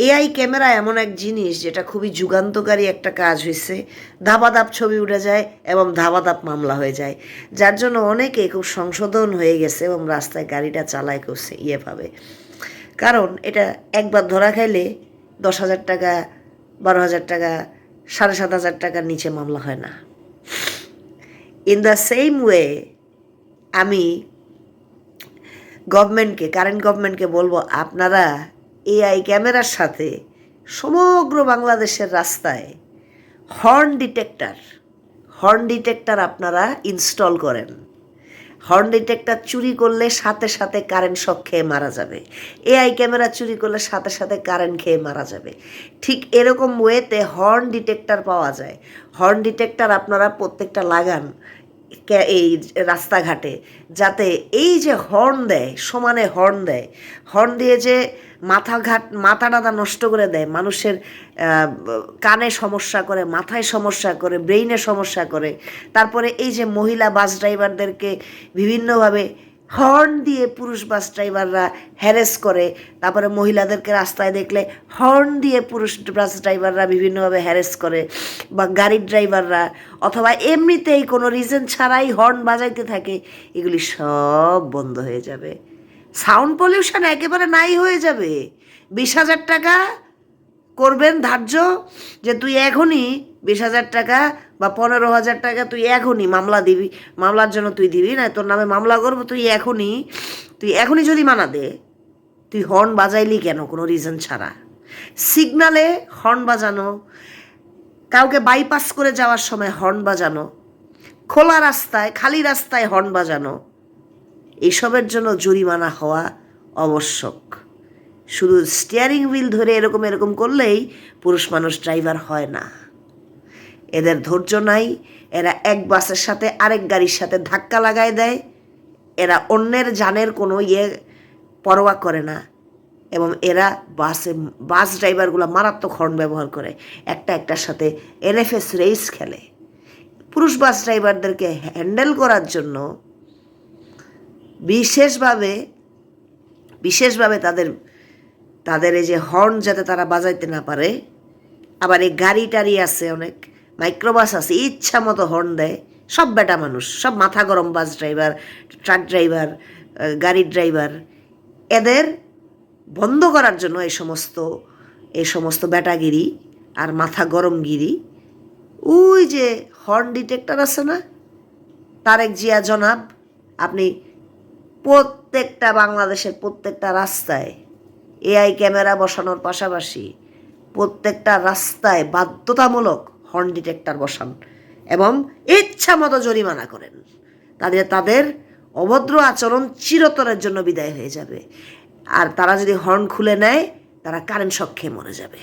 AI camera এমন এক জিনিস যেটা খুবই যুগান্তকারী একটা কাজ হয়েছে। ধাপাধাপ ছবি উঠে যায় এবং ধাপাধাপ মামলা হয়ে যায়, যার জন্য অনেকে খুব সংশোধন হয়ে গেছে এবং রাস্তায় গাড়িটা চালায় করছে ইয়েভাবে। কারণ এটা একবার ধরা খাইলে 10,000 টাকা, 12,000 টাকা, 7,500 টাকার নিচে মামলা হয় না। ইন দ্য সেম ওয়ে আমি কারেন্ট গভর্নমেন্টকে বলবো, আপনারা এআই ক্যামেরার সাথে সমগ্র বাংলাদেশের রাস্তায় হর্ন ডিটেক্টর আপনারা ইনস্টল করেন। হর্ন ডিটেক্টর চুরি করলে সাথে সাথে কারেন্ট শক খেয়ে মারা যাবে, এআই ক্যামেরা চুরি করলে সাথে সাথে কারেন্ট খেয়ে মারা যাবে। ঠিক এরকম ওয়েতে হর্ন ডিটেক্টর পাওয়া যায়। হর্ন ডিটেক্টর আপনারা প্রত্যেকটা লাগান এই রাস্তাঘাটে, যাতে এই যে হর্ন দেয়, সমানে হর্ন দিয়ে যে মাথা টাথা নষ্ট করে দেয়, মানুষের কানে সমস্যা করে, মাথায় সমস্যা করে, ব্রেইনে সমস্যা করে। তারপরে এই যে মহিলা বাস ড্রাইভারদেরকে বিভিন্নভাবে হর্ন দিয়ে পুরুষ বাস ড্রাইভাররা হ্যারেস করে, তারপরে মহিলাদেরকে রাস্তায় দেখলে হর্ন দিয়ে পুরুষ বাস ড্রাইভাররা বিভিন্নভাবে হ্যারেস করে, বা গাড়ির ড্রাইভাররা, অথবা এমনিতেই কোনো রিজন ছাড়াই হর্ন বাজাইতে থাকে। এগুলি সব বন্ধ হয়ে যাবে, সাউন্ড পলিউশন একেবারে নাই হয়ে যাবে। 20,000 টাকা করবেন ধার্য, যে তুই এখনই 20,000 টাকা বা 15,000 টাকা তুই এখনই মামলা দিবি, মামলার জন্য তুই দিবি না, তোর নামে মামলা করবো, তুই এখনই যদি মানা দে, তুই হর্ন বাজাইলি কেন কোনো রিজন ছাড়া? সিগনালে হর্ন বাজানো, কাউকে বাইপাস করে যাওয়ার সময় হর্ন বাজানো, খোলা রাস্তায় খালি রাস্তায় হর্ন বাজানো, এসবের জন্য জরিমানা হওয়া আবশ্যক। শুধু স্টিয়ারিং হুইল ধরে এরকম করলেই পুরুষ মানুষ ড্রাইভার হয় না। এদের ধৈর্য নাই, এরা এক বাসের সাথে আরেক গাড়ির সাথে ধাক্কা লাগায় দেয়, এরা অন্যের জানের কোনো পরোয়া করে না, এবং এরা বাস ড্রাইভারগুলো মারাত্মক হর্ন ব্যবহার করে, একটার সাথে এনএফএস রেস খেলে। পুরুষ বাস ড্রাইভারদেরকে হ্যান্ডেল করার জন্য বিশেষভাবে তাদের এই যে হর্ন যাতে তারা বাজাইতে না পারে। আবার এই গাড়ি টাড়ি আছে, অনেক মাইক্রোবাস আছে, ইচ্ছা মতো হর্ন দেয়। সব বেটা মানুষ, সব মাথা গরম বাস ড্রাইভার, ট্রাক ড্রাইভার, গাড়ির ড্রাইভার, এদের বন্ধ করার জন্য এই সমস্ত বেটাগিরি আর মাথা গরমগিরি, ওই যে হর্ন ডিটেক্টর আছে না, তারেক জিয়া জনাব, আপনি বাংলাদেশের প্রত্যেকটা রাস্তায় এআই ক্যামেরা বসানোর পাশাপাশি প্রত্যেকটা রাস্তায় বাধ্যতামূলক হর্ন ডিটেক্টর বসান এবং ইচ্ছা মতো জরিমানা করেন। তাদের অভদ্র আচরণ চিরতরের জন্য বিদায় হয়ে যাবে। আর তারা যদি হর্ন খুলে নেয়, তারা কারেন্ট শক খেয়ে মরে যাবে।